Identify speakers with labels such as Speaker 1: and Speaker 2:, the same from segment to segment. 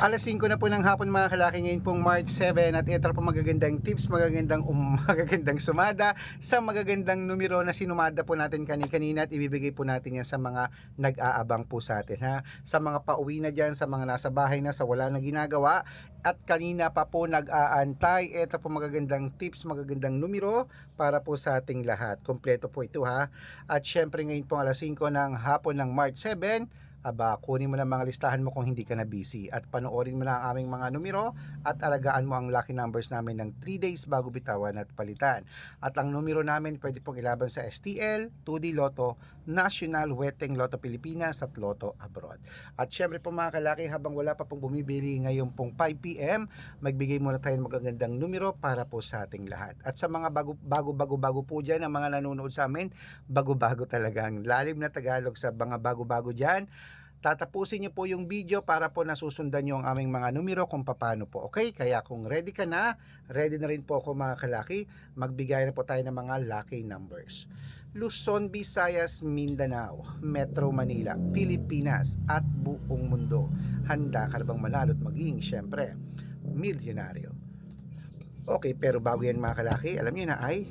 Speaker 1: Alas 5 na po ng hapon mga kalaki, ngayon pong March 7, at ito po magagandang tips, magagandang sumada sa magagandang numero na sinumada po natin kanina at ibibigay po natin yan sa mga nag-aabang po sa atin, ha? Sa mga pauwi na dyan, sa mga nasa bahay na, sa wala na ginagawa at kanina pa po nag-aantay. Ito po magagandang tips, magagandang numero para po sa ating lahat. Kompleto po ito, ha? At syempre ngayon pong alas 5 ng hapon ng March 7, kunin mo na mga listahan mo kung hindi ka na busy at panoorin mo na ang aming mga numero at alagaan mo ang lucky numbers namin ng 3 days bago bitawan at palitan. At ang numero namin pwede pong ilaban sa STL, 2D Lotto, National Weteng Lotto Pilipinas at Lotto Abroad. At syempre po mga kalaki, habang wala pa pong bumibili ngayon pong 5pm, magbigay muna tayo ng magagandang numero para po sa ating lahat. At sa mga bago po dyan, ang mga nanonood sa amin, bago talaga ang lalim na Tagalog sa mga bago dyan. Tatapusin nyo po yung video para po nasusundan nyo ang aming mga numero kung paano po. Okay? Kaya kung ready ka na, ready na rin po ako mga kalaki. Magbigay na po tayo ng mga lucky numbers. Luzon, Visayas, Mindanao, Metro Manila, Pilipinas at buong mundo. Handa ka na bang manalo at maging, syempre, milyonaryo? Okay, pero bago yan mga kalaki, alam nyo na ay,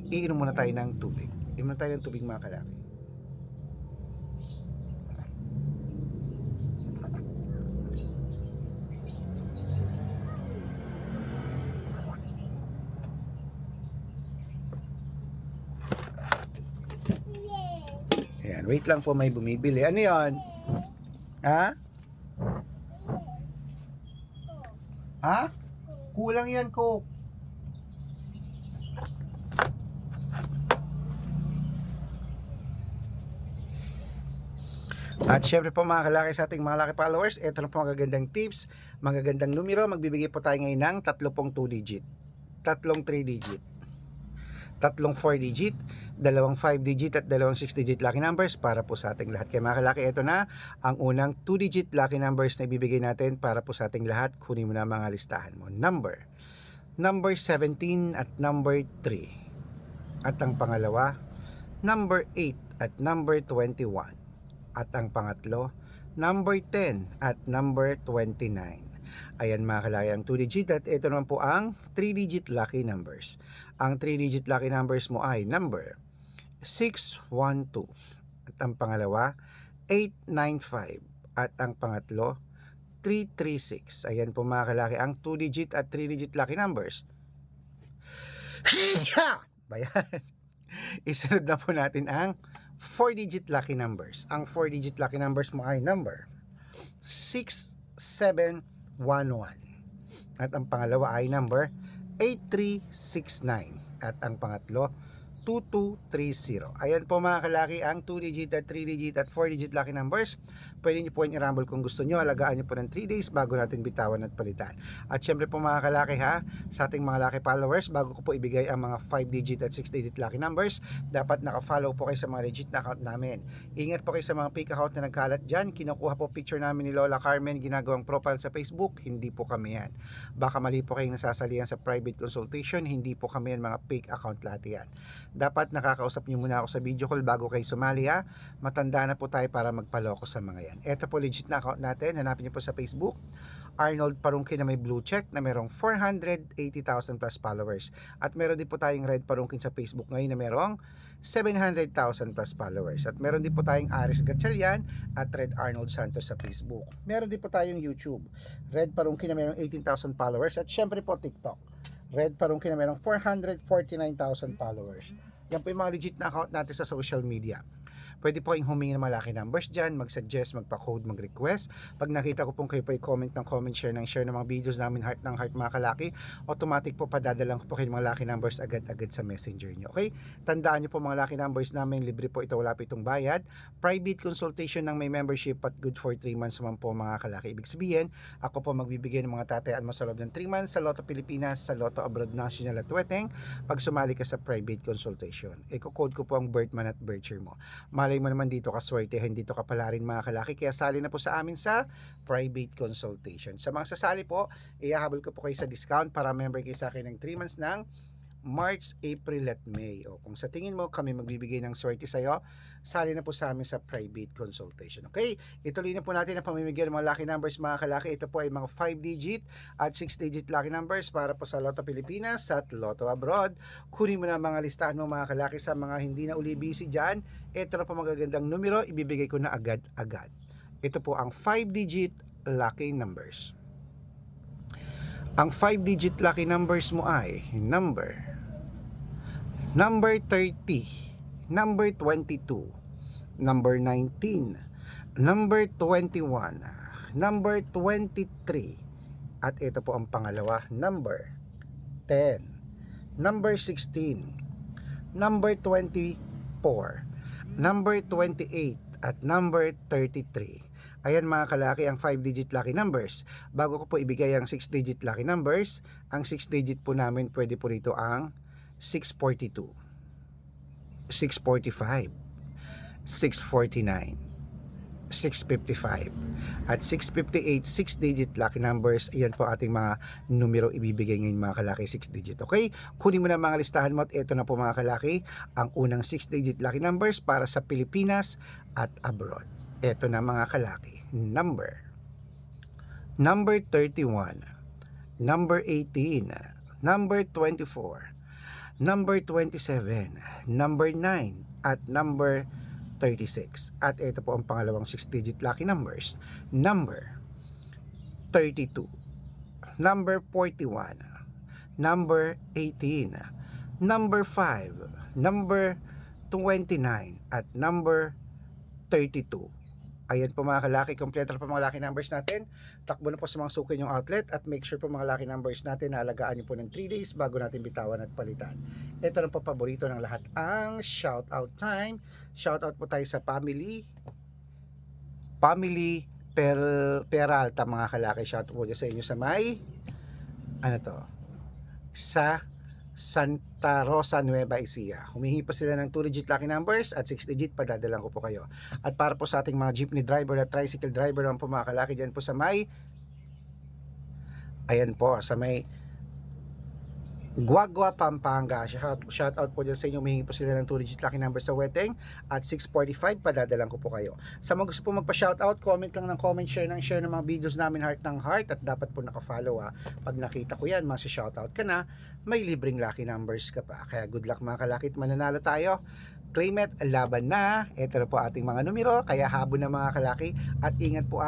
Speaker 1: iinom muna tayo ng tubig. Iinom muna tayo ng tubig mga kalaki. Ayan, wait lang po, may bumibili. Ano yon? Ha? Ha? Kulang yan, Coke. At syempre po mga kalaki, sa ating mga laki followers, ito na po magagandang tips, magagandang numero. Magbibigay po tayo ngayon ng tatlong 2 digit, tatlong 3 digit, tatlong 4 digit, dalawang 5 digit at dalawang 6 digit lucky numbers para po sa ating lahat. Kaya mga kalaki, ito na ang unang 2 digit lucky numbers na ibibigay natin para po sa ating lahat. Kunin mo na mga listahan mo. Number 17 at number 3. At ang pangalawa, number 8 at number 21. At ang pangatlo, number 10 at number 29. Ayan mga kalaki, ang 2 digit at ito naman po ang 3 digit lucky numbers. Ang 3 digit lucky numbers mo ay number 612 at ang pangalawa 895 at ang pangatlo 336. Ayan po mga kalaki, ang 2 digit at 3 digit lucky numbers. Bayan. Isunod na po natin ang 4 digit lucky numbers. Ang 4 digit lucky numbers mo ay number 6711 at ang pangalawa ay number 8369 at ang pangatlo 2230. Ayan po mga kalaki, ang 2 digit at 3 digit at 4 digit lucky numbers. Pwede nyo po yung i-rumble kung gusto nyo. Alagaan nyo po ng 3 days bago natin bitawan at palitan. At syempre po mga kalaki ha, sa ating mga lucky followers, bago ko po ibigay ang mga 5 digit at 6 digit lucky numbers, dapat naka-follow po kayo sa mga legit na account namin. Ingat po kayo sa mga fake account na nagkalat dyan. Kinukuha po picture namin ni Lola Carmen, ginagawang profile sa Facebook. Hindi po kami yan. Baka mali po kayong nasasalihan sa private consultation. Hindi po kami yan, mga fake account lahat yan. Dapat nakakausap nyo muna ako sa video call bago kayo sumali ha. Matanda na po tayo para magpaloko sa mga yan. Ito po legit na account natin. Hanapin nyo po sa Facebook, Arnold Parungkin na may blue check na merong 480,000 plus followers. At meron din po tayong Red Parungkin sa Facebook ngayon na merong 700,000 plus followers. At meron din po tayong Aris Gatchalian at Red Arnold Santos sa Facebook. Meron din po tayong YouTube, Red Parungkin na merong 18,000 followers. At syempre po TikTok, Red Parungkin na merong 449,000 followers. Yan po yung mga legit na account natin sa social media. Pwede po kayong humingi ng mga lucky numbers dyan, mag-suggest, magpa-code, mag-request. Pag nakita ko pong kayo po i-comment ng comment, share ng mga videos namin, heart ng heart mga kalaki, automatic po padadalang ko po kayo ng mga lucky numbers agad-agad sa messenger nyo. Okay? Tandaan nyo po mga lucky numbers namin, libre po ito, wala po itong bayad. Private consultation ng may membership at good for 3 months naman po mga kalaki. Ibig sabihin, ako po magbibigay ng mga tatayaan mo sa loob ng 3 months sa Lotto Pilipinas, sa Lotto Abroad National at Weteng pag sumali ka sa private consultation. Iko-code ko po ang birth month at birth year mo. Malay mo naman dito ka swertehin, dito ka pala rin mga kalaki, kaya sali na po sa amin sa private consultation. Sa mga sasali po, ihahabol ko po kayo sa discount para member kayo sa akin ng 3 months ng March, April at May. O kung sa tingin mo kami magbibigay ng swerte sa'yo, sali na po sa amin sa private consultation. Okay? Ituloy na po natin ang pamimigay ng mga lucky numbers mga kalaki. Ito po ay mga 5-digit at 6-digit lucky numbers para po sa Lotto Pilipinas at Lotto Abroad. Kunin mo na mga listahan mo mga kalaki. Sa mga hindi na uli busy dyan, ito na po magagandang numero, ibibigay ko na agad-agad. Ito po ang 5-digit lucky numbers. Ang 5-digit lucky numbers mo ay number 30, number 22, number 19, number 21, number 23, at ito po ang pangalawa, number 10, number 16, number 24, number 28, at number 33. Ayan mga kalaki ang 5-digit lucky numbers. Bago ko po ibigay ang 6-digit lucky numbers, ang 6-digit po namin pwede po rito ang 642, 645, 649, 655, at 658, 6-digit lucky numbers. Ayan po ating mga numero ibibigay ngayon mga kalaki, 6-digit. Okay? Kunin mo na mga listahan mo at ito na po mga kalaki ang unang 6-digit lucky numbers para sa Pilipinas at abroad. Ito na mga kalaki. Number 31, number 18, number 24, number 27, number 9, at number 36. At ito po ang pangalawang 6-digit lucky numbers. Number 32, number 41, number 18, number 5, number 29, at number 32. Ayan po mga kalaki, kompleto na po mga lucky numbers natin. Takbo na po sa mga suki yung outlet at make sure po mga lucky numbers natin na alagaan nyo po ng 3 days bago natin bitawan at palitan. Ito na po paborito ng lahat, ang shout out time. Shout out po tayo sa family Peralta mga kalaki. Shout out po dyan sa inyo sa may sa Santa Rosa, Nueva Ecija. Humihingi po sila ng 2-digit lucky numbers at 6-digit, padadalan ko po kayo. At para po sa ating mga jeepney driver at tricycle driver naman po mga kalaki dyan po sa may Guagua, Pampanga. Shout out po dyan sa inyo. Humihingi po sila ng 2-digit lucky number sa Weteng at 645, padadalan ko po kayo. Sa mga gusto po magpa-shout out, comment lang ng comment, share ng mga videos namin, heart ng heart, at dapat po naka-follow Pag nakita ko yan, masi-shout out ka na, may libreng lucky numbers ka pa. Kaya good luck mga kalakit, mananalo tayo. Claim it, laban na. Ito na po ating mga numero, kaya habon na mga kalaki. At ingat po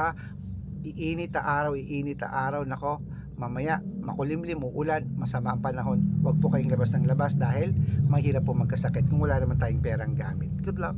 Speaker 1: iinit na araw, nako, mamaya makulimlim, uulan, masama ang panahon. Huwag po kayong labas ng labas dahil mahirap po magkasakit kung wala naman tayong perang gamit. Good luck!